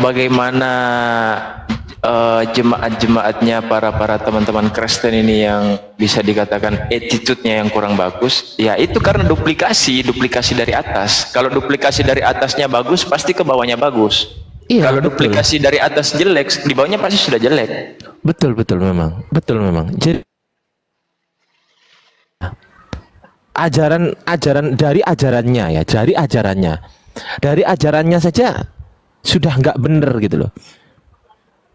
bagaimana jemaat-jemaatnya para teman-teman Kristen ini yang bisa dikatakan attitude-nya yang kurang bagus, ya itu karena duplikasi dari atas. Kalau duplikasi dari atasnya bagus, pasti ke bawahnya bagus. Iya, Kalau betul. duplikasi dari atas jelek, di bawahnya pasti sudah jelek. Betul memang. Jadi ajaran dari ajarannya saja sudah nggak bener gitu loh.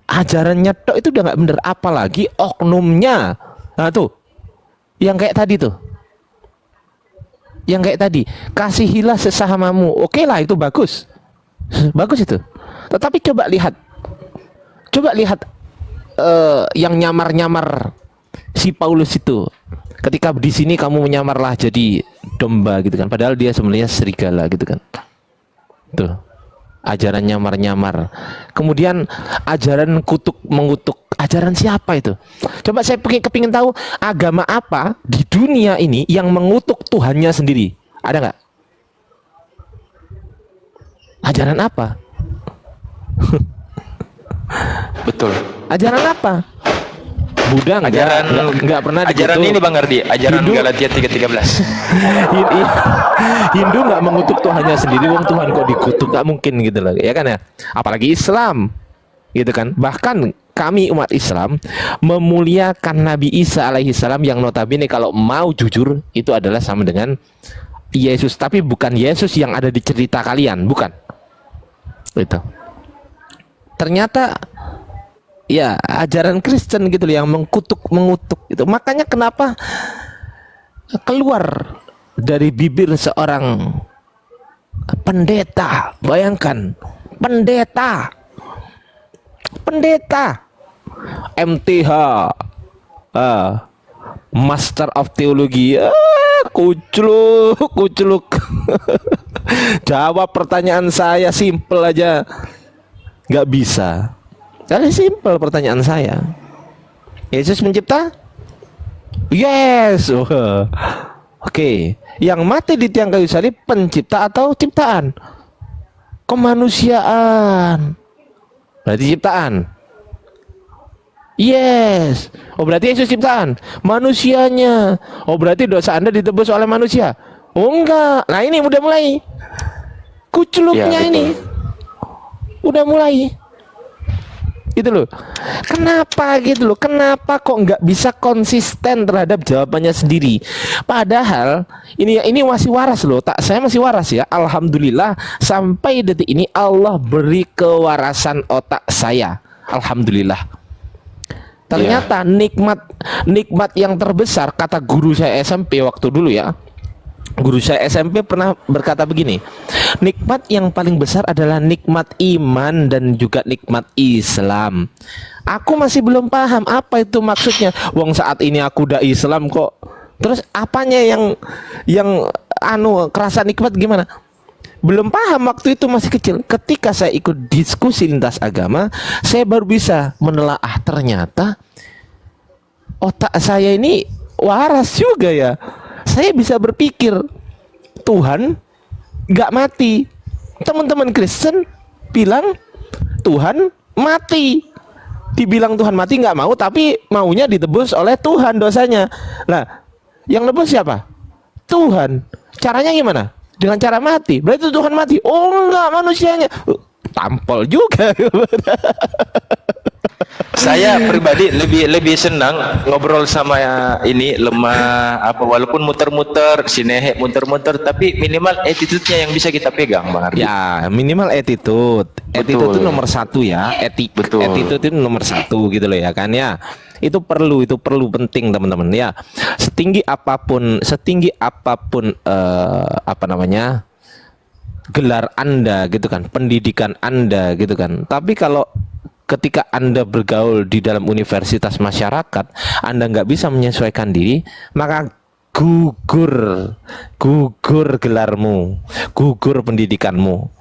Ajarannya tok itu udah nggak bener, apalagi oknumnya. Nah tuh, yang kayak tadi kasihilah sesamamu. Oke lah, itu bagus itu. Tetapi coba lihat yang nyamar si Paulus itu. Ketika di sini kamu menyamarlah jadi domba gitu kan, padahal dia sebenarnya serigala gitu kan. Tuh, ajaran nyamar-nyamar. Kemudian ajaran kutuk mengutuk. Ajaran siapa itu? Coba saya kepingin tahu agama apa di dunia ini yang mengutuk Tuhannya sendiri. Ada nggak? Ajaran apa? Betul. Ajaran apa? Buddha nggak pernah dikutuk. Ajaran ini Bang Ardi, ajaran Hindu, Galatia 3:13. Hindu nggak mengutuk Tuhannya sendiri, wong Tuhan kok dikutuk, nggak mungkin gitu loh, ya kan ya. Apalagi Islam, gitu kan. Bahkan kami umat Islam memuliakan Nabi Isa alaihi salam yang notabene kalau mau jujur itu adalah sama dengan Yesus, tapi bukan Yesus yang ada di cerita kalian, bukan. Itu. Ternyata ya ajaran Kristen gitu loh yang mengutuk itu. Makanya kenapa keluar dari bibir seorang pendeta, bayangkan, pendeta MTH, Master of Theology, kucluk jawab pertanyaan saya simple aja nggak bisa. Kali simple pertanyaan saya. Yesus pencipta? Yes. Oke. Yang mati di tiang kayu salib pencipta atau ciptaan? Kemanusiaan. Berarti ciptaan. Yes. Oh berarti Yesus ciptaan. Manusianya. Oh berarti dosa Anda ditebus oleh manusia. Oh enggak. Nah ini udah mulai. Kuculuknya ya, ini. Udah mulai. Gitu loh. Kenapa gitu loh? Kenapa kok nggak bisa konsisten terhadap jawabannya sendiri? Padahal ini masih waras loh. Saya masih waras ya. Alhamdulillah sampai detik ini Allah beri kewarasan otak saya. Alhamdulillah. Ternyata nikmat yang terbesar, kata guru saya SMP waktu dulu ya. Guru saya SMP pernah berkata begini, nikmat yang paling besar adalah nikmat iman dan juga nikmat Islam. Aku masih belum paham apa itu maksudnya. Wong saat ini aku udah Islam kok. Terus apanya yang kerasa nikmat gimana? Belum paham waktu itu, masih kecil. Ketika saya ikut diskusi lintas agama, saya baru bisa menelaah ternyata otak saya ini waras juga ya. Saya bisa berpikir Tuhan gak mati. Teman-teman Kristen bilang Tuhan mati. Dibilang Tuhan mati gak mau, tapi maunya ditebus oleh Tuhan dosanya. Nah, yang nebus siapa? Tuhan. Caranya gimana? Dengan cara mati. Berarti Tuhan mati. Oh enggak, manusianya. Tampol juga. Saya pribadi lebih senang ngobrol sama ini lemah apa, walaupun muter-muter sinehe muter-muter, tapi minimal attitude-nya yang bisa kita pegang, Bang Ardi. Ya, minimal attitude. Attitude itu nomor satu ya. Betul. Attitude itu nomor satu gitu loh ya kan ya. Itu perlu penting teman-teman ya. Setinggi apapun apa namanya? Gelar Anda gitu kan, pendidikan Anda gitu kan. Tapi kalau ketika Anda bergaul di dalam universitas masyarakat, Anda nggak bisa menyesuaikan diri, maka gugur gelarmu, gugur pendidikanmu.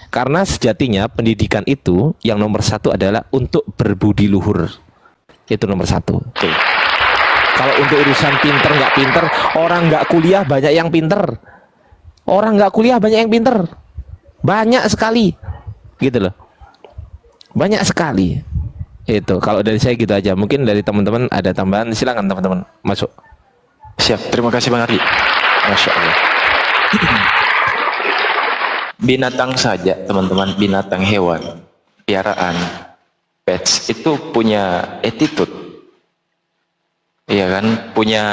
Karena sejatinya pendidikan itu yang nomor satu adalah untuk berbudi luhur. Itu nomor satu. Tuh. Kalau untuk urusan pinter nggak pinter, orang nggak kuliah banyak yang pinter. Orang nggak kuliah banyak yang pinter, banyak sekali, gitu loh. Banyak sekali. Itu kalau dari saya gitu aja. Mungkin dari teman-teman ada tambahan, silakan teman-teman masuk. Siap, terima kasih Bang Ardi. Masya Allah. Binatang saja teman-teman, binatang, hewan, piaraan, pets itu punya attitude, iya kan, punya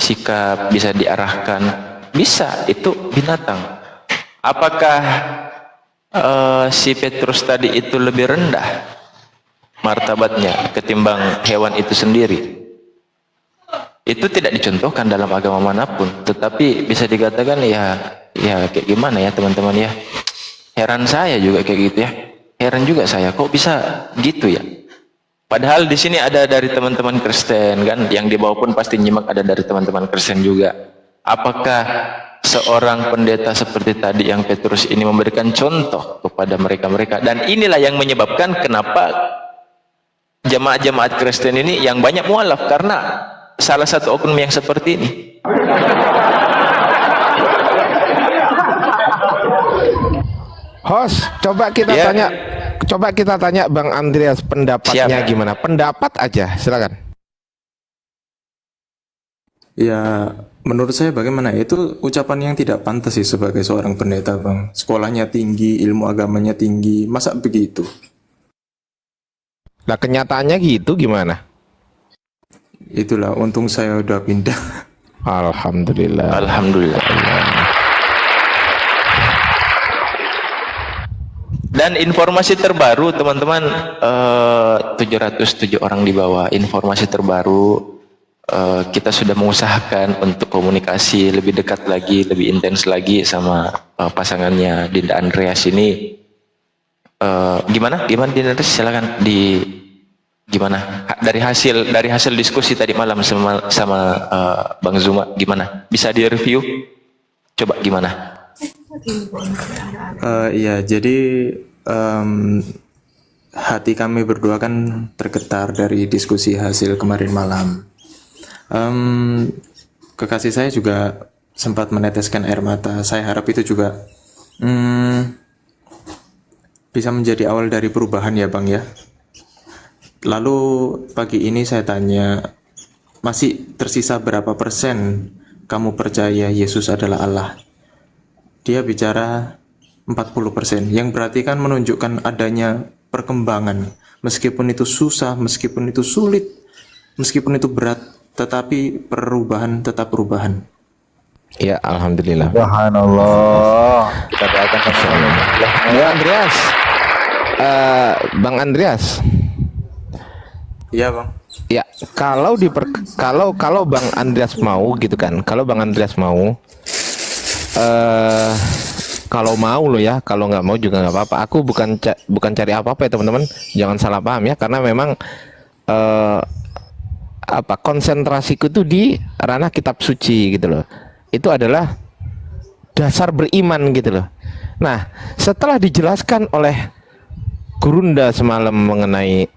sikap, bisa diarahkan, bisa, itu binatang. Apakah si Petrus tadi itu lebih rendah martabatnya ketimbang hewan itu sendiri? Itu tidak dicontohkan dalam agama manapun, tetapi bisa dikatakan ya kayak gimana ya teman-teman ya, heran saya juga kayak gitu ya, heran juga saya kok bisa gitu ya. Padahal di sini ada dari teman-teman Kristen kan, yang di bawah pun pasti nyimak ada dari teman-teman Kristen juga. Apakah seorang pendeta seperti tadi yang Petrus ini memberikan contoh kepada mereka-mereka? Dan inilah yang menyebabkan kenapa jemaat-jemaat Kristen ini yang banyak mualaf, karena salah satu oknum yang seperti ini. Host, coba kita tanya Bang Andreas pendapatnya. Siap. Gimana? Pendapat aja, silakan. Ya, menurut saya bagaimana? Itu ucapan yang tidak pantas sih sebagai seorang pendeta, Bang. Sekolahnya tinggi, ilmu agamanya tinggi, masa begitu? Nah, kenyataannya gitu gimana? Itulah, untung saya udah pindah. Alhamdulillah. Alhamdulillah. Dan informasi terbaru teman-teman, 707 orang di bawah. Informasi terbaru, kita sudah mengusahakan untuk komunikasi lebih dekat lagi, lebih intens lagi sama pasangannya Dinda Andreas ini. Gimana Dinda Andreas, silakan gimana dari hasil diskusi tadi malam sama Bang Zuma, gimana, bisa direview coba gimana? Iya, jadi hati kami berdua kan tergetar dari diskusi hasil kemarin malam. Kekasih saya juga sempat meneteskan air mata. Saya harap itu juga bisa menjadi awal dari perubahan ya Bang ya. Lalu pagi ini saya tanya, masih tersisa berapa persen kamu percaya Yesus adalah Allah? Dia bicara 40%, yang berarti kan menunjukkan adanya perkembangan. Meskipun itu susah, meskipun itu sulit, meskipun itu berat, tetapi perubahan tetap perubahan. Ya, alhamdulillah. Subhanallah. Kita doakan sama-sama. Bang Andreas. Bang Andreas. Iya, Bang. Ya, kalau Bang Andreas mau gitu kan. Kalau Bang Andreas mau kalau mau lo ya, kalau nggak mau juga nggak apa-apa. Aku bukan cari apa-apa ya teman-teman, jangan salah paham ya, karena memang konsentrasiku itu di ranah kitab suci gitu loh. Itu adalah dasar beriman gitu loh. Nah, setelah dijelaskan oleh Gurunda semalam mengenai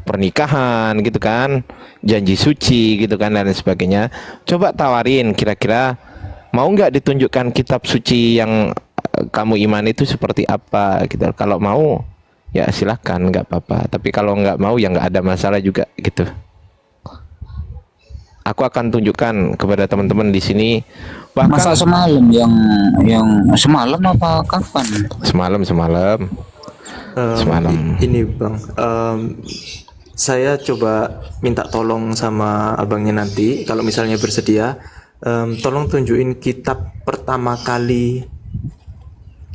pernikahan gitu kan, janji suci gitu kan dan lain sebagainya, coba tawarin kira-kira mau nggak ditunjukkan kitab suci yang kamu iman itu seperti apa gitu. Kalau mau ya silahkan, nggak apa-apa, tapi kalau nggak mau ya nggak ada masalah juga gitu. Aku akan tunjukkan kepada teman-teman di sini. Bahkan masa semalam yang semalam apa kapan? Semalam. Ini Bang, saya coba minta tolong sama abangnya nanti, kalau misalnya bersedia, tolong tunjukin kitab pertama kali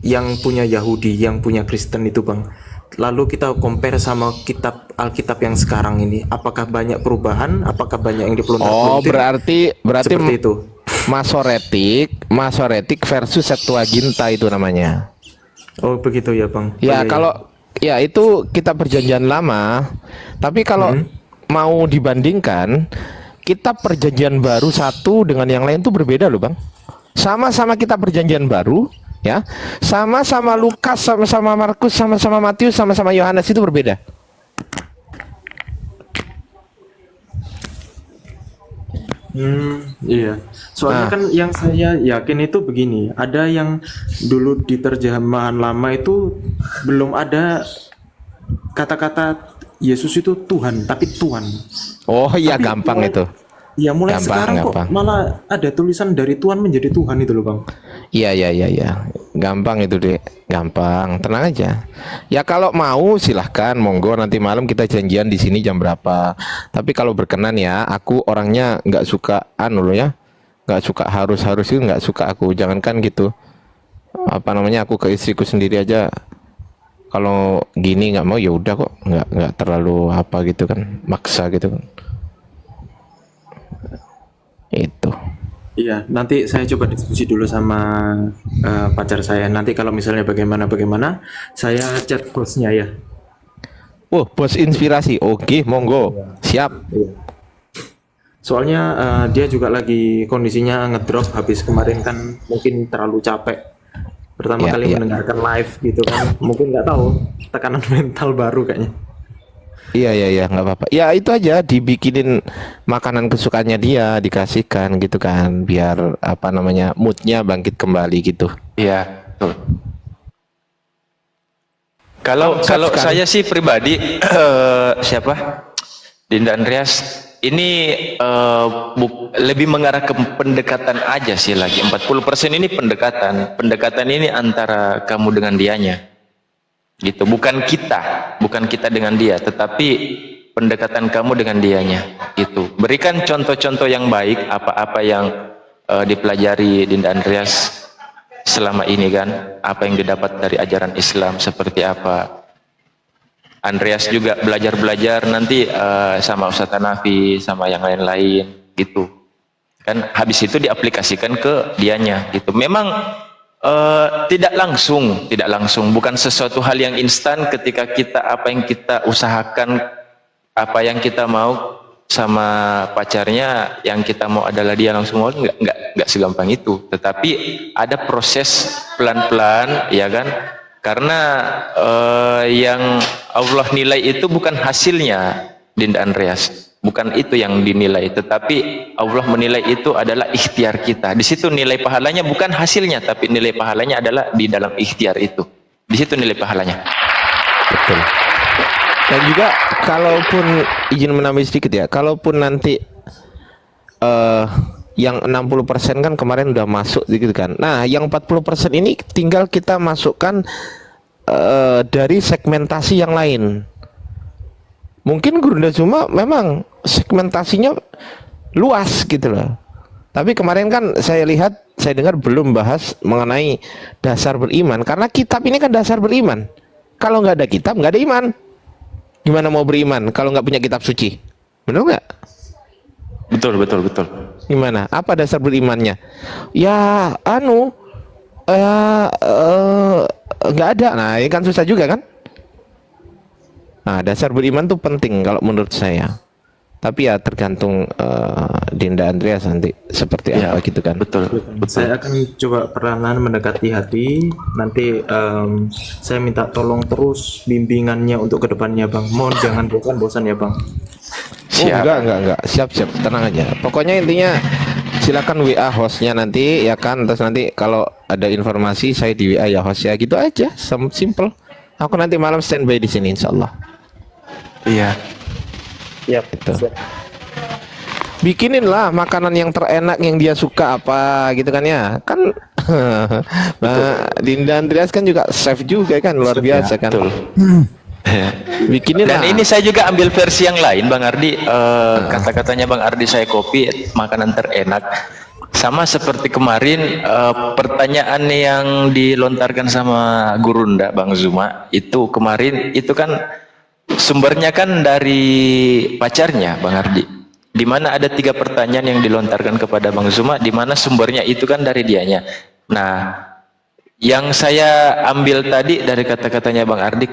yang punya Yahudi, yang punya Kristen itu Bang. Lalu kita compare sama kitab Alkitab yang sekarang ini, apakah banyak perubahan, apakah banyak yang dipelontar-pelontir? Berarti seperti itu. Masoretik versus Septuaginta itu namanya. Oh begitu ya Bang. Ya, ya itu kitab perjanjian lama. Tapi kalau mau dibandingkan, kitab perjanjian baru satu dengan yang lain itu berbeda loh Bang. Sama-sama kitab perjanjian baru ya, sama-sama Lukas, sama-sama Markus, sama-sama Matius, sama-sama Yohanes, itu berbeda. Iya. Soalnya kan yang saya yakin itu begini, ada yang dulu di terjemahan lama itu belum ada kata-kata Yesus itu Tuhan, tapi Tuhan. Oh iya, Tapi gampang mulai- itu. Ya mulai Gampang, sekarang gampang. kok malah ada tulisan dari Tuhan menjadi Tuhan itu loh Bang. Iya, iya, iya, iya. Gampang itu, Dek. Gampang. Tenang aja. Ya kalau mau silahkan, monggo nanti malam kita janjian di sini jam berapa. Tapi kalau berkenan ya, aku orangnya nggak suka loh ya. Nggak suka harus itu, nggak suka aku. Jangankan gitu. Apa namanya, aku ke istriku sendiri aja. Kalau gini nggak mau ya udah kok. Nggak terlalu apa gitu kan. Maksa gitu kan. Itu. Iya, nanti saya coba diskusi dulu sama pacar saya. Nanti kalau misalnya bagaimana, saya chat bosnya ya. Oh, bos inspirasi. Oke, monggo. Siap. Soalnya dia juga lagi kondisinya ngedrop habis kemarin kan mungkin terlalu capek. Pertama Iya, kali iya. mendengarkan live gitu kan. Mungkin nggak tahu tekanan mental baru kayaknya. Iya, nggak apa-apa. Ya itu aja, dibikinin makanan kesukaannya dia, dikasihkan gitu kan, biar apa namanya, moodnya bangkit kembali gitu. Iya, betul. Kalau saya sih pribadi siapa? Dinda Andreas ini lebih mengarah ke pendekatan aja sih lagi. 40% ini pendekatan. Pendekatan ini antara kamu dengan dianya. Gitu, bukan kita dengan dia, tetapi pendekatan kamu dengan dianya gitu. Berikan contoh-contoh yang baik, apa-apa yang dipelajari Dinda Andreas selama ini kan, apa yang didapat dari ajaran Islam seperti apa. Andreas juga belajar nanti sama Ustaz Hanafi sama yang lain-lain gitu kan, habis itu diaplikasikan ke dianya gitu. Memang tidak langsung, bukan sesuatu hal yang instan. Ketika kita apa yang kita usahakan, apa yang kita mau sama pacarnya, yang kita mau adalah dia langsung mau, nggak segampang itu. Tetapi ada proses pelan-pelan, ya kan? Karena yang Allah nilai itu bukan hasilnya, Dinda Andreas. Bukan itu yang dinilai, tetapi Allah menilai itu adalah ikhtiar kita. Di situ nilai pahalanya bukan hasilnya, tapi nilai pahalanya adalah di dalam ikhtiar itu. Di situ nilai pahalanya. Betul. Dan juga kalaupun, izin menambah sedikit ya, kalaupun nanti yang 60% kan kemarin udah masuk gitu kan. Nah, yang 40% ini tinggal kita masukkan dari segmentasi yang lain. Mungkin Gurunda Zuma memang segmentasinya luas gitu loh. Tapi kemarin kan saya dengar belum bahas mengenai dasar beriman. Karena kitab ini kan dasar beriman. Kalau nggak ada kitab, nggak ada iman. Gimana mau beriman kalau nggak punya kitab suci? Benar nggak? Betul. Gimana? Apa dasar berimannya? Ya, nggak ada. Nah, ini kan susah juga kan? Nah, dasar beriman tuh penting kalau menurut saya. Tapi ya tergantung Dinda Andreas nanti seperti Ya, apa gitu kan. betul. Saya akan coba perlahan mendekati hati. Nanti saya minta tolong terus bimbingannya untuk kedepannya Bang. Mohon jangan bosan ya Bang. Oh, enggak. Siap. Tenang aja. Pokoknya intinya silakan WA hostnya nanti ya kan. Terus nanti kalau ada informasi saya di WA ya host ya, gitu aja. Simple. Aku nanti malam standby di sini insyaallah. Iya. Itu. Bikinin lah makanan yang terenak yang dia suka apa gitu kan ya. Kan nah, Dinda Andreas kan juga chef juga kan, luar biasa kan. Betul. Bikinin Dan lah. ini saya juga ambil versi yang lain, Bang Ardi. Kata-katanya Bang Ardi, saya copy makanan terenak. Sama seperti kemarin pertanyaan yang dilontarkan sama Gurunda Bang Zuma itu kemarin, itu kan sumbernya kan dari pacarnya Bang Ardi. Di mana ada 3 pertanyaan yang dilontarkan kepada Bang Zuma, di mana sumbernya itu kan dari dianya. Nah, yang saya ambil tadi dari kata-katanya Bang Ardi,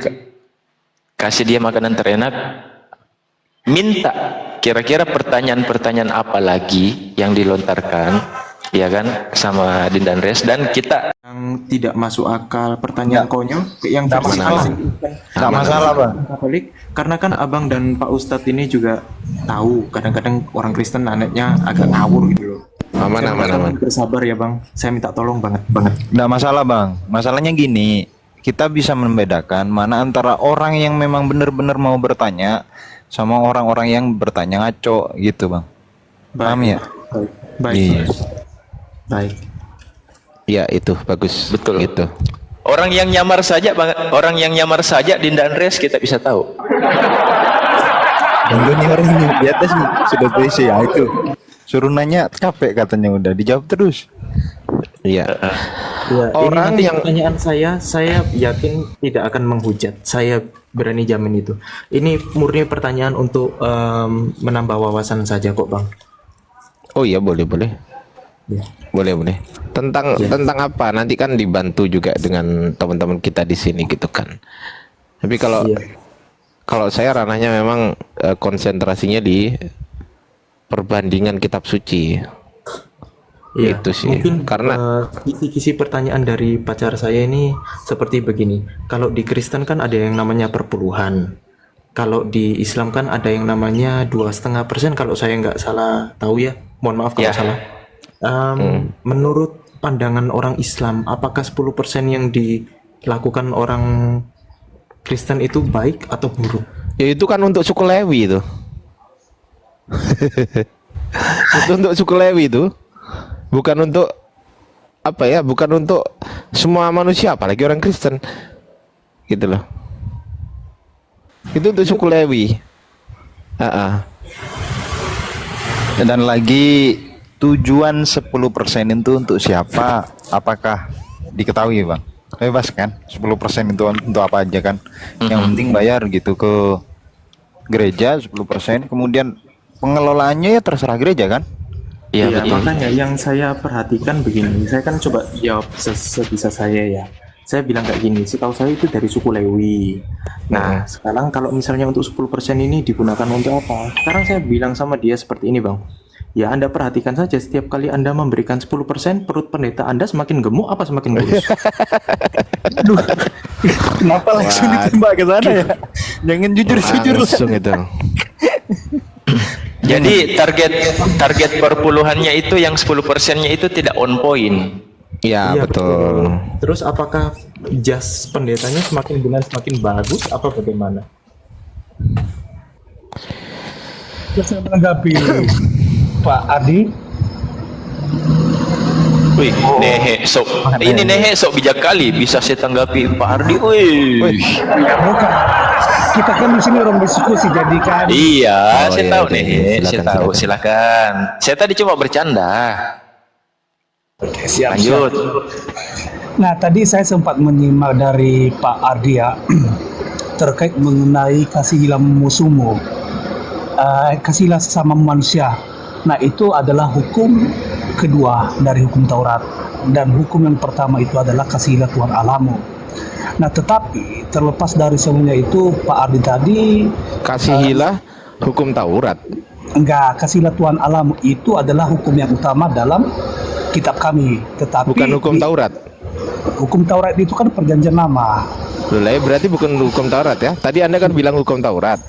kasih dia makanan terenak, minta kira-kira pertanyaan-pertanyaan apa lagi yang dilontarkan, ya kan, sama Dinda Andreas, dan kita Yang tidak masuk akal, pertanyaan konyol, yang versi Nggak masalah Bang. Katolik, karena kan Abang dan Pak Ustadz ini juga tahu kadang-kadang orang Kristen anaknya agak ngawur gitu loh. Aman. Bersabar ya Bang, saya minta tolong banget. Nggak masalah Bang. Masalahnya gini, kita bisa membedakan mana antara orang yang memang benar-benar mau bertanya sama orang-orang yang bertanya ngaco gitu, Bang. Paham ya? Baik. Iya. Baik. Ya itu bagus. Betul. Itu. Orang yang nyamar saja, orang yang nyamar saja Dinda Andreas kita bisa tahu. Ini orang ini di atas nih, sudah PC ya itu. Suruh nanya capek katanya, udah dijawab terus. Iya. Ya, Orang ini nanti yang- pertanyaan saya yakin tidak akan menghujat. Saya berani jamin itu. Ini murni pertanyaan untuk menambah wawasan saja kok, Bang. Oh iya, boleh. Ya. Boleh. Tentang apa? Nanti kan dibantu juga dengan teman-teman kita di sini gitu kan. Tapi kalau Iya. kalau saya ranahnya memang konsentrasinya di perbandingan kitab suci. Iya, Itu sih. mungkin Karena kisi-kisi pertanyaan dari pacar saya ini seperti begini. Kalau di Kristen kan ada yang namanya perpuluhan. Kalau di Islam kan ada yang namanya 2,5%. Kalau saya nggak salah tahu ya, mohon maaf kalau Ya. salah. Menurut pandangan orang Islam, apakah 10% yang dilakukan orang Kristen itu baik atau buruk? ya itu kan untuk suku Lewi itu. Itu untuk suku Lewi itu. Bukan untuk apa ya? Bukan untuk semua manusia, apalagi orang Kristen. Gitu loh. Itu untuk suku Lewi. Dan lagi tujuan 10% itu untuk siapa? Apakah diketahui, Bang? Bebas kan? 10% itu untuk apa aja kan? Yang penting bayar gitu ke gereja 10%, kemudian pengelolaannya ya terserah gereja kan? Iya, Iya, betul. makanya yang saya perhatikan begini, saya kan coba jawab sebisa saya ya. Saya bilang kayak gini, setahu saya itu dari suku Lewi. Nah, sekarang kalau misalnya untuk 10% ini digunakan untuk apa? Sekarang saya bilang sama dia seperti ini, Bang. Ya, Anda perhatikan saja setiap kali Anda memberikan 10%, perut pendeta Anda semakin gemuk apa semakin kurus? Kenapa langsung ditembak ke sana ya? Jangan jujur-jujur lah. Langsung itu. Jadi target perpuluhannya itu yang 10%-nya itu tidak on point. Ya, Iya, betul. Terus apakah jas pendetanya semakin bulan semakin bagus apa bagaimana? Saya menanggapi Pak Adi. Wih, Nehe sok. Ini Nehe sok bijak kali bisa saya tanggapi Pak Ardi. Wih. Bukan. Kita kan di sini orang diskusi, jadi kan Iya, Oh, saya iya, tahu oke. Nehe, saya tahu. Silakan. Saya tadi cuma bercanda. siap. Lanjut. Nah, tadi saya sempat menyimak dari Pak Ardia terkait mengenai kasihilah musuhmu, kasihilah sesama manusia. Nah, itu adalah hukum kedua dari hukum Taurat, dan hukum yang pertama itu adalah kasihilah Tuhan Allahmu. Nah, tetapi terlepas dari semuanya itu, Pak Ardi tadi Kasihilah hukum Taurat. enggak, kasihilah Tuhan Allahmu itu adalah hukum yang utama dalam kitab kami, tetapi Bukan hukum Taurat. Hukum Taurat itu kan perjanjian lama. Loh, lah, berarti bukan hukum Taurat ya. Tadi Anda kan bilang hukum Taurat.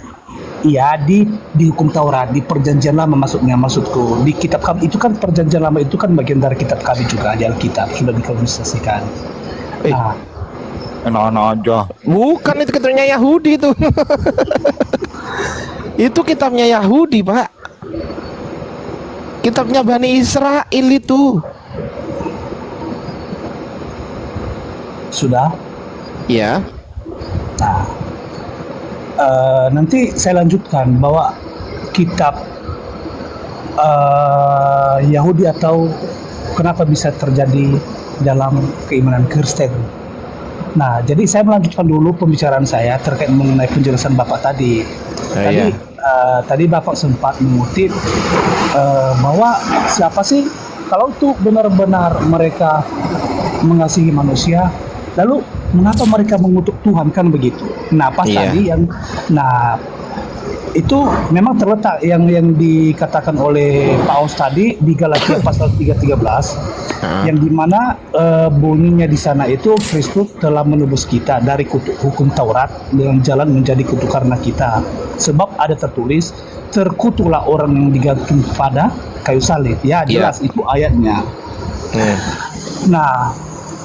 Iya, di hukum Taurat, di perjanjian lama maksudku. Di kitab kami itu kan perjanjian lama itu kan bagian dari kitab kami juga, di Alkitab sudah dikomunikasikan. Eh. Nah, Enak-enak aja. Bukan, itu kitabnya Yahudi itu. Itu kitabnya Yahudi, Pak. Kitabnya Bani Israel itu. sudah. Ya. Nah, nanti saya lanjutkan bahwa kitab Yahudi atau kenapa bisa terjadi dalam keimanan Kristen. Nah, jadi saya melanjutkan dulu pembicaraan saya terkait mengenai penjelasan Bapak tadi. Iya. Tadi Bapak sempat mengutip bahwa siapa sih kalau itu benar-benar mereka mengasihi manusia, lalu mengapa mereka mengutuk Tuhan, kan begitu? Nah, pas Iya. tadi itu memang terletak yang dikatakan oleh Pak Aus tadi di Galatia pasal 3:13 yang dimana bunyinya di sana itu Kristus telah menebus kita dari kutuk hukum Taurat dengan jalan menjadi kutuk karena kita, sebab ada tertulis terkutuklah orang yang digantung pada kayu salib. Ya, jelas itu ayatnya. Nah,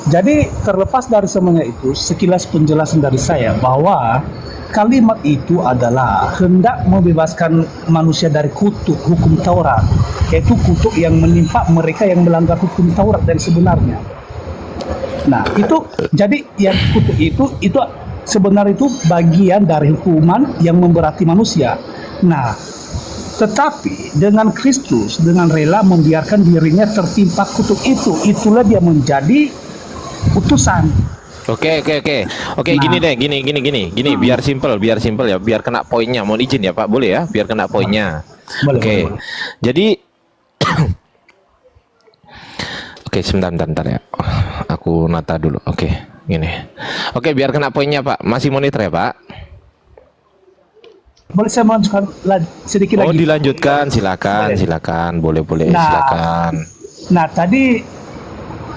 Jadi terlepas dari semuanya itu, sekilas penjelasan dari saya bahwa kalimat itu adalah hendak membebaskan manusia dari kutuk hukum Taurat, yaitu kutuk yang menimpa mereka yang melanggar hukum Taurat dan sebenarnya. Nah, itu jadi yang kutuk itu sebenarnya itu bagian dari hukuman yang memberati manusia. Nah, tetapi dengan Kristus, dengan rela membiarkan dirinya tertimpa kutuk itu, itulah dia menjadi utusan. Oke. Nah. Gini deh, gini. Biar simpel ya, biar kena poinnya. Mohon izin ya Pak, boleh ya, biar kena poinnya. Boleh, Oke. boleh. Jadi, oke, sebentar ya. Aku nata dulu. Oke, gini. Oke, biar kena poinnya Pak. Masih monitor ya Pak? Boleh saya melanjutkan sedikit Oh, lagi? dilanjutkan, silakan. Boleh, Nah. silakan. Nah, tadi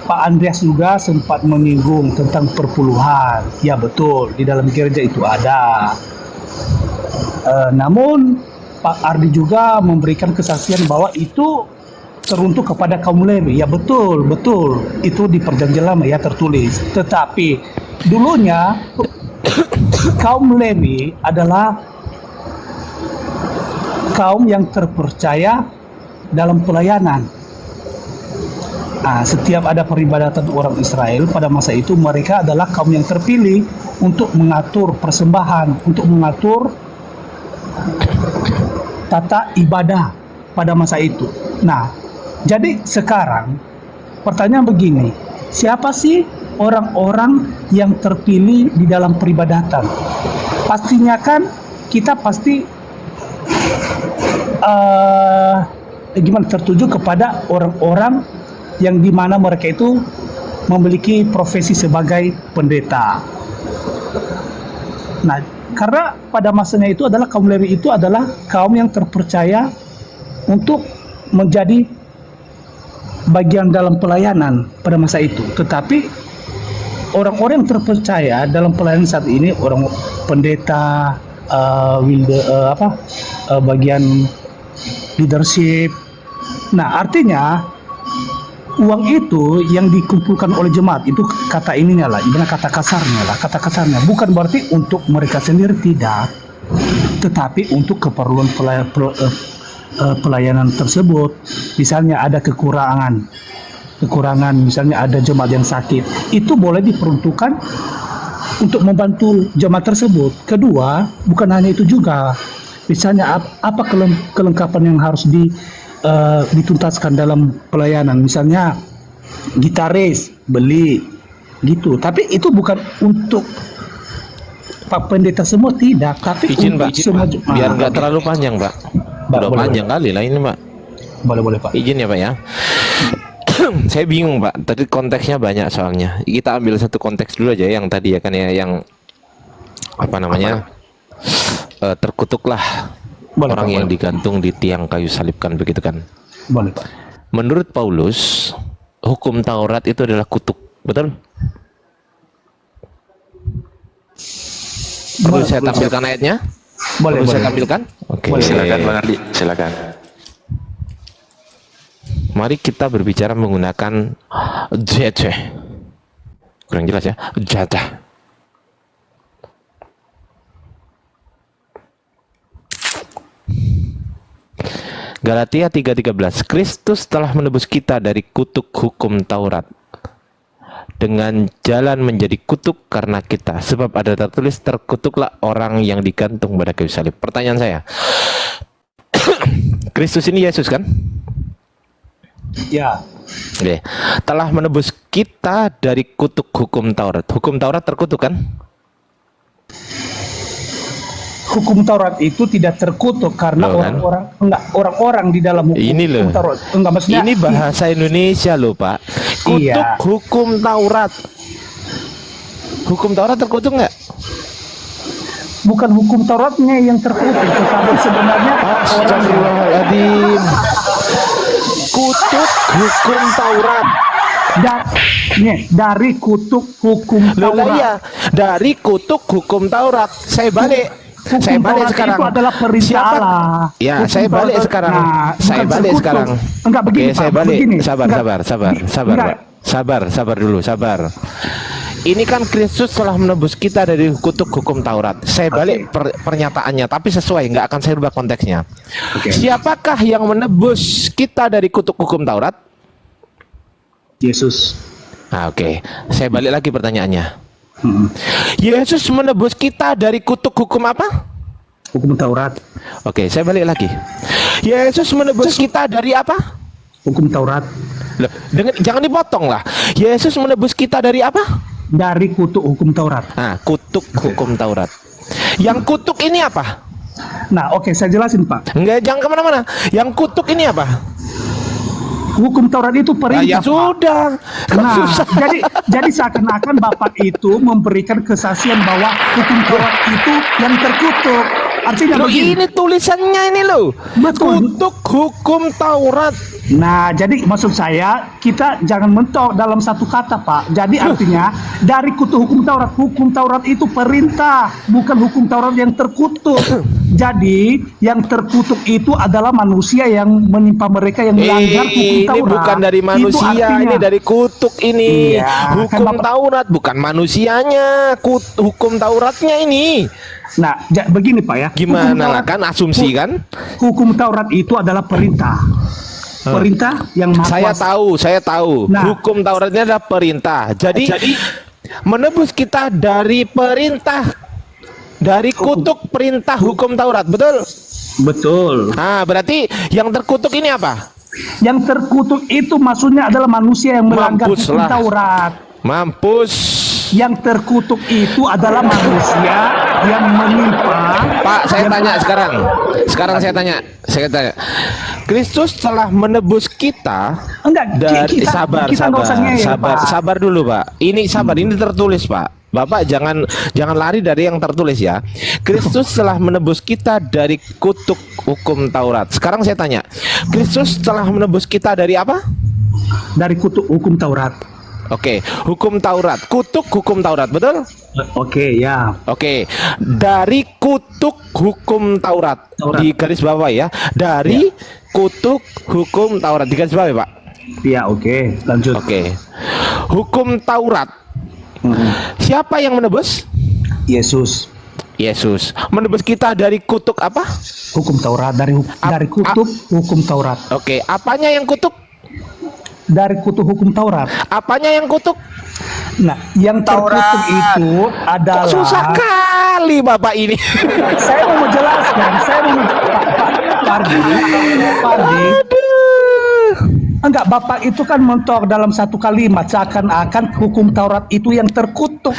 Pak Andreas juga sempat menyinggung tentang perpuluhan. Ya betul, di dalam gereja itu ada. Namun Pak Ardi juga memberikan kesaksian bahwa itu teruntuk kepada kaum Lewi. Ya betul. Itu di Perjanjian Lama ya tertulis. Tetapi dulunya kaum Lewi adalah kaum yang terpercaya dalam pelayanan. Nah, setiap ada peribadatan orang Israel pada masa itu, mereka adalah kaum yang terpilih untuk mengatur persembahan, untuk mengatur tata ibadah pada masa itu. Nah, jadi sekarang pertanyaan begini, siapa sih orang-orang yang terpilih di dalam peribadatan? Pastinya kan kita pasti tertuju kepada orang-orang yang dimana mereka itu memiliki profesi sebagai pendeta. Nah, karena pada masanya itu adalah kaum Lewi itu adalah kaum yang terpercaya untuk menjadi bagian dalam pelayanan pada masa itu. Tetapi orang-orang yang terpercaya dalam pelayanan saat ini, orang pendeta, bagian leadership. Nah, artinya uang itu yang dikumpulkan oleh jemaat itu kata ininya lah, ibarat kata kasarnya, bukan berarti untuk mereka sendiri, tidak, tetapi untuk keperluan pelayanan tersebut. Misalnya ada kekurangan, misalnya ada jemaat yang sakit, itu boleh diperuntukkan untuk membantu jemaat tersebut. Kedua, bukan hanya itu juga, misalnya apa kelengkapan yang harus dituntaskan dalam pelayanan, misalnya gitaris beli gitu, tapi itu bukan untuk Pak Pendeta semua, tidak, tapi Izin untuk Pak, semua biar nggak terlalu panjang Pak. Udah boleh, panjang kali lah ini Pak. boleh Pak. Izin ya Pak ya. Saya bingung Pak, tadi konteksnya banyak soalnya. Kita ambil satu konteks dulu aja yang tadi ya kan ya, yang apa namanya, terkutuklah Boleh, orang Pak, yang boleh. digantung di tiang kayu salibkan, begitu kan? Boleh Pak. Menurut Paulus, hukum Taurat itu adalah kutuk, betul? Perlu saya tampilkan ayatnya? Boleh, Perlu saya boleh. tampilkan? Oke. Silakan Bang Ardi, silakan. Mari kita berbicara menggunakan jete. Kurang jelas ya, jatah. Galatia 3:13, Kristus telah menebus kita dari kutuk hukum Taurat dengan jalan menjadi kutuk karena kita, sebab ada tertulis, terkutuklah orang yang digantung pada kayu salib. Pertanyaan saya, Kristus ini Yesus kan? Ya, Oke. Telah menebus kita dari kutuk hukum Taurat. Hukum Taurat terkutuk kan? hukum Taurat itu tidak terkutuk karena Loh, kan? orang-orang di dalam hukum, Ini loh. hukum Taurat. Enggak, maksudnya Ini bahasa Indonesia loh Pak. Kutuk Iya. hukum Taurat. Hukum Taurat terkutuk nggak? bukan hukum Tauratnya yang terkutuk, tetapi sebenarnya Astagfirullahaladzim. Kutuk hukum Taurat. dari kutuk hukum Loh lah Taurat. iya, dari kutuk hukum Taurat. Saya balik. Hukum Saya balik Taurat sekarang. itu adalah perintah Siapa? Allah. Ya, Hukum saya balik Taurat- sekarang. Nah, Saya bukan balik terkutuk. sekarang. Enggak begini, Oke, saya Pak, balik. begini. Sabar, Enggak. sabar, Enggak. Pak. Sabar dulu, sabar. Ini kan Kristus telah menebus kita dari kutuk hukum Taurat. Saya balik pernyataannya, tapi sesuai, nggak akan saya rubah konteksnya. Siapakah yang menebus kita dari kutuk hukum Taurat? Yesus. Nah, oke. Saya balik lagi pertanyaannya. Yesus menebus kita dari kutuk hukum apa? Hukum Taurat. Oke, saya balik lagi. Yesus menebus kita dari apa? Hukum Taurat. Loh, jangan dipotong lah. Yesus menebus kita dari apa? Dari kutuk hukum Taurat. Nah, kutuk hukum Taurat. Yang kutuk ini apa? Nah, oke, saya jelasin, Pak. Enggak, jangan kemana-mana. Yang kutuk ini apa? Hukum Taurat itu Nah, perintah. ya Pak. sudah. Kok Nah, susah? jadi seakan-akan Bapak itu memberikan kesaksian bahwa hukum Taurat itu yang terkutuk. Artinya Loh, begini. ini tulisannya ini loh. Betul. Kutuk hukum Taurat. Nah, jadi maksud saya kita jangan mentok dalam satu kata, Pak. Jadi artinya dari kutuk hukum Taurat itu perintah, bukan hukum Taurat yang terkutuk. Jadi yang terkutuk itu adalah manusia yang menimpa mereka yang melanggar hukum Ini Taurat. bukan dari Itu manusia, artinya. ini dari kutuk ini. Iya, Hukum kan Bapak- Taurat bukan manusianya, hukum Tauratnya ini. Nah, begini Pak ya. Gimana Hukum lah, kan asumsi kan? Hukum Taurat itu adalah perintah. Perintah yang maha Saya kuasa. saya tahu. Nah. Hukum Tauratnya adalah perintah. Jadi menebus kita dari perintah, dari kutuk perintah hukum Taurat, betul? Betul. Nah, berarti yang terkutuk ini apa? Yang terkutuk itu maksudnya adalah manusia yang melanggar Mampus hukum lah. Taurat. Mampus. Yang terkutuk itu adalah manusia yang menimpa. Pak, saya tanya sekarang. Saya tanya. Kristus telah menebus kita Enggak, dari kita nggak usah ngeyel, Pak. sabar dulu, Pak. Ini tertulis, Pak. Bapak jangan lari dari yang tertulis ya. Kristus telah menebus kita dari kutuk hukum Taurat. Sekarang saya tanya, Kristus telah menebus kita dari apa? Dari kutuk hukum Taurat. Oke, hukum Taurat, kutuk hukum Taurat, betul? Oke, ya. Oke, dari kutuk hukum Taurat, Taurat. di garis bawah ya. Dari kutuk hukum Taurat di garis bawah, Pak. Ya, oke. Lanjut. Oke, hukum Taurat. Siapa yang menebus? Yesus. Yesus. Menebus kita dari kutuk apa? Hukum Taurat dari kutuk hukum Taurat. Oke, apanya yang kutuk? Dari kutuk hukum Taurat. Apanya yang kutuk? Nah, yang terkutuk itu adalah. Kok susah kali Bapak ini. Saya mau menjelaskan. Pak Ardi. Enggak, Bapak itu kan mentok dalam satu kalimat seakan-akan hukum Taurat itu yang terkutuk.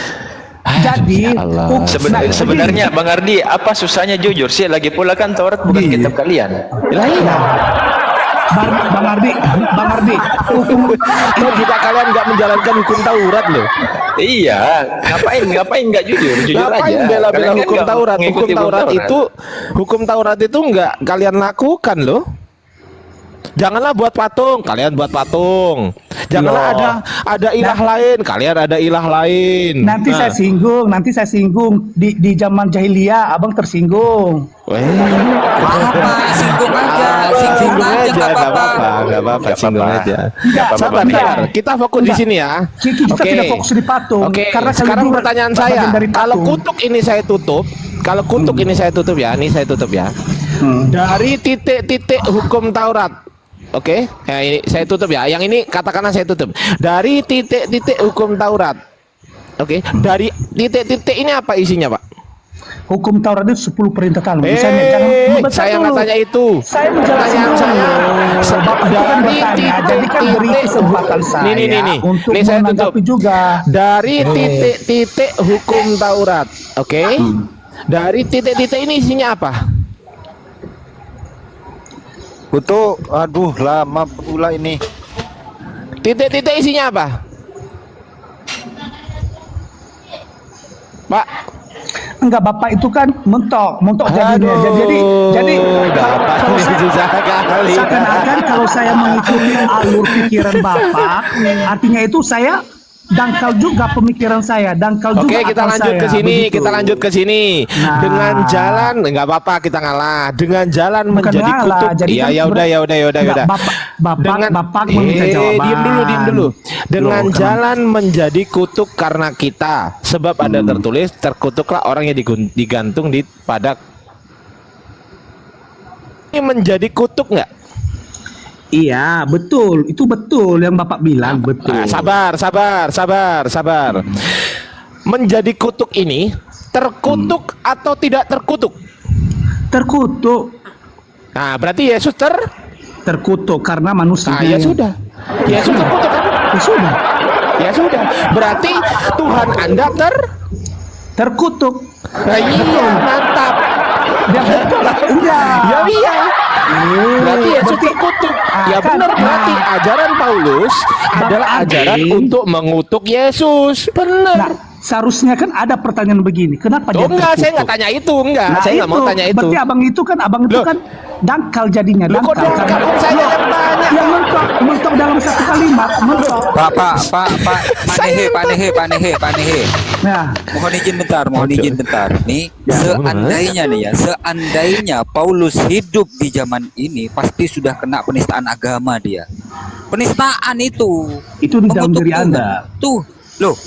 Jadi ya Allah. Sebenarnya Bang Ardi, apa susahnya jujur sih? Lagi pula kan Taurat bukan Iya. kitab kalian. Lah iya. Bang Ardi, hukum Kok juga kalian nggak menjalankan hukum Taurat loh? Iya, ngapain nggak jujur Ngapain aja. bela-bela Kalian kan hukum nggak Taurat? ngikuti Hukum Taurat itu nggak kalian lakukan loh. Janganlah buat patung, kalian buat patung. Janganlah Loh. ada ilah lain, kalian ada ilah lain. nanti Nah. saya singgung di zaman jahiliyah abang tersinggung. Apa? Singgung aja. Singgung aja nggak apa-apa. Nggak apa-apa, singgung aja. Enggak, Sabar, enggak. sabar. Kita fokus di sini ya. Kita Oke. tidak fokus di patung. Oke, Karena sekarang juga pertanyaan bagian saya, dari kalau patung. kutuk ini saya tutup, ini saya tutup ya. Dari titik-titik hukum Taurat. Oke, ya ini saya tutup ya. Yang ini katakanlah saya tutup. Dari titik-titik hukum Taurat. Oke, dari titik-titik ini apa isinya, Pak? Hukum Taurat itu 10 perintah Tuhan. Misalnya jangan membaca saya nggak dulu. tanya itu. Saya menjelaskan Pertanyaan dulu. saya Bapak itu kan bertanya, jadi kan beri kesempatan saya nih. untuk Nih, saya tutup. menanggapi juga. Dari titik-titik hukum Taurat, oke? Dari titik-titik ini isinya apa? Kutuk, aduh lama pula ini. Titik-titik isinya apa? Pak, Enggak, Bapak itu kan mentok jadinya. Jadi Bapak kalau ini saya susah kali. seakan-akan kalau saya mengikuti alur pikiran Bapak, artinya itu saya dangkal juga pemikiran saya, dangkal juga Oke, kita akal lanjut saya, ke sini. begitu. Kita lanjut ke sini. Nah. Dengan jalan nggak apa-apa kita ngalah. Dengan jalan Bukan menjadi ngalah, kutub. jadi Iya, kan ya udah. Enggak, Bapak meminta jawaban. Diem dulu. Dengan Loh, kenapa? jalan menjadi kutub karena kita. Sebab ada tertulis, terkutuklah orang yang digantung pada. Ini menjadi kutub nggak? Iya, betul. Itu betul yang Bapak bilang, betul. Sabar. Menjadi kutuk ini terkutuk atau tidak terkutuk? Terkutuk. Nah, berarti Yesus Terkutuk karena manusia. ya sudah. Yesus terkutuk kan? Ya sudah. Berarti Tuhan Anda Terkutuk. Nah, iya, mantap. Ya betul. Iya. Iya. Berarti Yesus terkutuk. Ya kan, benar, berarti ajaran Paulus adalah ajaran untuk mengutuk Yesus. Benar. Nah, seharusnya kan ada pertanyaan begini. Kenapa dia Enggak, saya terkutuk? nggak tanya itu, enggak. Nah, Saya nggak mau tanya itu. Berarti abang itu Loh. kan dangkal jadinya. Loh, kok dangkal? Karena- Saya Loh, yang tanya. yang mentok dalam satu kalimat, mentok. Pak Nehe. Nah, Mohon izin bentar. Nih, seandainya Paulus hidup di zaman ini, pasti sudah kena penistaan agama dia. Penistaan itu. itu di dalam Mengutuk diri Tuhan. Anda. Tuh, loh.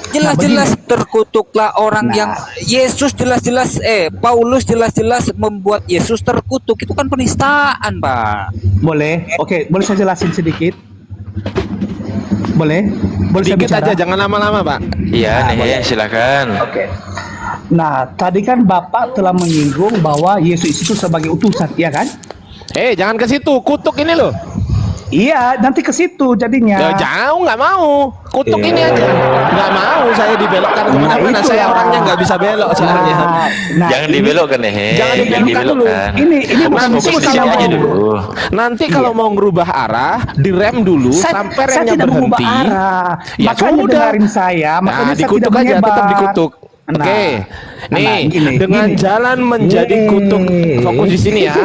Jelas-jelas terkutuklah orang yang Yesus Paulus jelas-jelas membuat Yesus terkutuk. Itu kan penistaan, Pak. Boleh? Oke, boleh saya jelasin sedikit? Boleh? Boleh saya Dikit bicara? aja, jangan lama-lama, Pak. Iya nih, silakan. Oke. Nah, tadi kan Bapak telah menyinggung bahwa Yesus itu sebagai utusan, iya kan? Jangan ke situ, kutuk ini loh. Iya, nanti ke situ jadinya. Ya, jauh, nggak mau. Kutuk ini aja. Nggak mau saya dibelokkan kemana-mana. Nah, Saya itulah. orangnya nggak bisa belok soalnya. Jangan dibelokkan nih. Jangan dibelokkan dulu. Ini Fokus nanti di sini kalau aja mau- dulu. Nanti kalau mau ngerubah arah, direm dulu sampai saya remnya tidak mengubah berhenti. arah. Ya Makanya sudah. dengarin saya, makanya Nah, saya dikutuk tidak aja, tetap menyebar. dikutuk. Nah, Oke. Nih, gini. dengan jalan menjadi Nih. kutuk. Fokus di sini ya.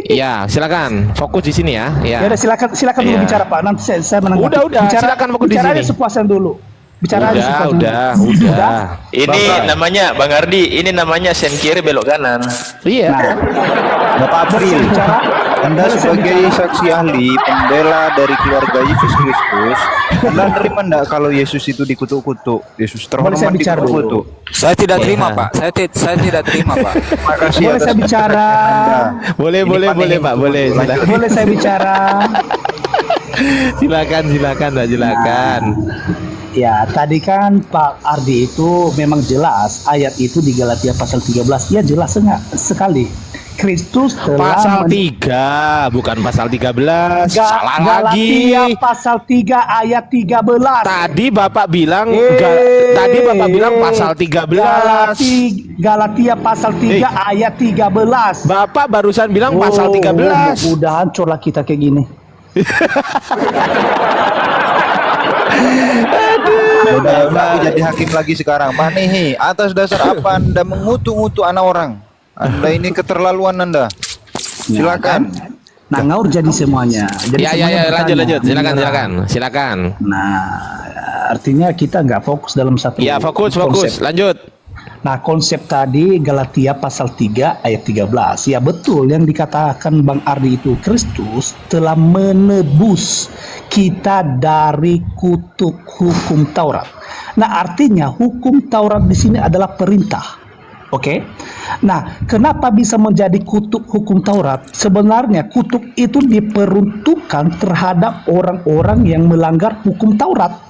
Iya, silakan. Fokus di sini ya. Ya Iya. udah silakan dulu Iya. bicara Pak. Nanti saya menanggapi. Udah, silakan fokus di bicara aja sini. sepuasnya dulu. Bicara aja sepuasnya. Udah. Ini namanya Bang Ardi, ini namanya sen kiri belok kanan. Iya. Nah, Bapak April, bicara. Anda Boleh saya sebagai bicara? saksi ahli, pembela dari keluarga Yesus Kristus, Anda terima enggak kalau Yesus itu dikutuk-kutuk? Yesus Boleh saya terhormat bicara dikutuk-kutuk. Saya tidak terima, Pak. Saya tidak terima, Pak. Makasih Boleh atas saya bicara? Boleh, Ini boleh, panik. Pak. Boleh. Silakan. Boleh saya bicara? Silakan, Pak. Silakan. Ya, tadi kan Pak Ardi itu memang jelas ayat itu di Galatia pasal 13. Ya jelas sekali. Kristus telah Pasal 3, bukan pasal 13. Salah Galatia lagi. pasal 3 ayat 13. Tadi Bapak bilang pasal 13. Galatia pasal 3 ayat 13. Bapak barusan bilang pasal 13. Mudah-mudahan cola kita kayak gini. Udah aku jadi hakim lagi sekarang. Pak Nehi, atas dasar apa Anda mengutuk-ngutuk anak orang? Anda ini keterlaluan Anda. Silakan. Nah, ngaur jadi semuanya. Jadi Ya, semuanya bertanya. lanjut. Silakan. Nah, artinya kita nggak fokus dalam satu Ya, fokus. konsep. Lanjut. Nah, konsep tadi Galatia pasal 3 ayat 13. Ya betul yang dikatakan Bang Ardi itu, Kristus telah menebus kita dari kutuk hukum Taurat. Nah, artinya hukum Taurat di sini adalah perintah. Oke. Nah, kenapa bisa menjadi kutuk hukum Taurat? Sebenarnya kutuk itu diperuntukkan terhadap orang-orang yang melanggar hukum Taurat.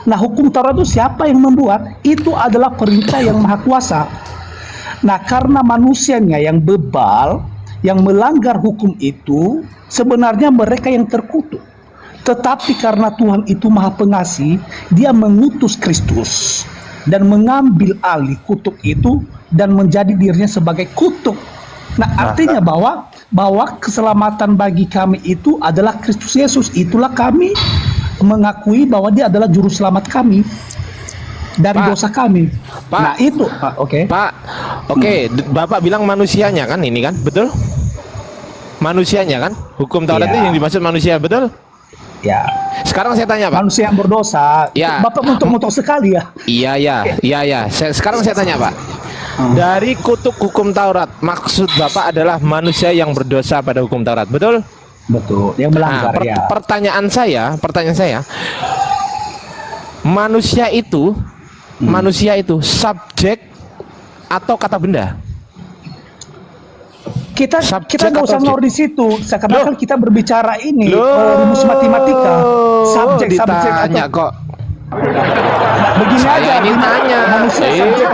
Nah, hukum Taurat itu siapa yang membuat? Itu adalah perintah yang maha kuasa. Nah, karena manusianya yang bebal, yang melanggar hukum itu, sebenarnya mereka yang terkutuk. Tetapi karena Tuhan itu maha pengasih, dia mengutus Kristus dan mengambil alih kutuk itu dan menjadi dirinya sebagai kutuk. Nah, artinya bahwa keselamatan bagi kami itu adalah Kristus Yesus. Itulah kami mengakui bahwa dia adalah juru selamat kami dari Pak. dosa kami. Pak. Nah, itu oke. Pak, Bapak bilang manusianya kan ini kan, betul? Manusianya kan? Hukum Taurat Iya. itu yang dimaksud manusia, betul? Ya. Sekarang saya tanya, Pak. Manusia yang berdosa. Ya. Bapak mentok-mentok sekali ya. Iya. Sekarang saya tanya, Pak. Dari kutuk hukum Taurat, maksud Bapak adalah manusia yang berdosa pada hukum Taurat, betul? Betul. Yang melanggar ya. Pertanyaan saya, manusia itu subjek atau kata benda? Kita Subjek nggak usah atau ngor di situ. Seakan-akan kita berbicara ini rumus matematika. Subjek ditanya atau kok. begini Saya aja. ini tanya. Manusia subjek.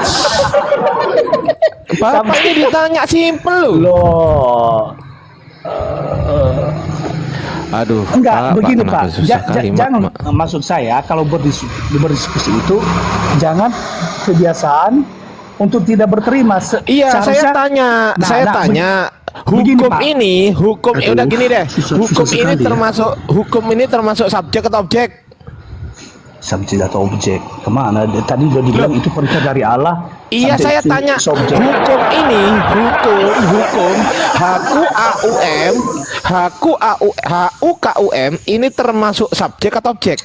Bapak ini ditanya simpel loh. Loh. Aduh. Enggak, begini kenapa Pak. susah kalimat, Jangan Mak? maksud saya kalau berdiskusi itu jangan kebiasaan untuk tidak berterima. Iya, saya Seharusnya- tanya, begini, hukum Pak. ini, Aduh, udah gini deh, susah hukum ini sekali ya. hukum ini termasuk subjek atau objek? Subjek atau objek kemana? Tadi udah dibilang itu perintah dari Allah. Iya, Subjek saya itu tanya, subjek. hukum ini, hukum HUKUM ini termasuk subjek atau objek?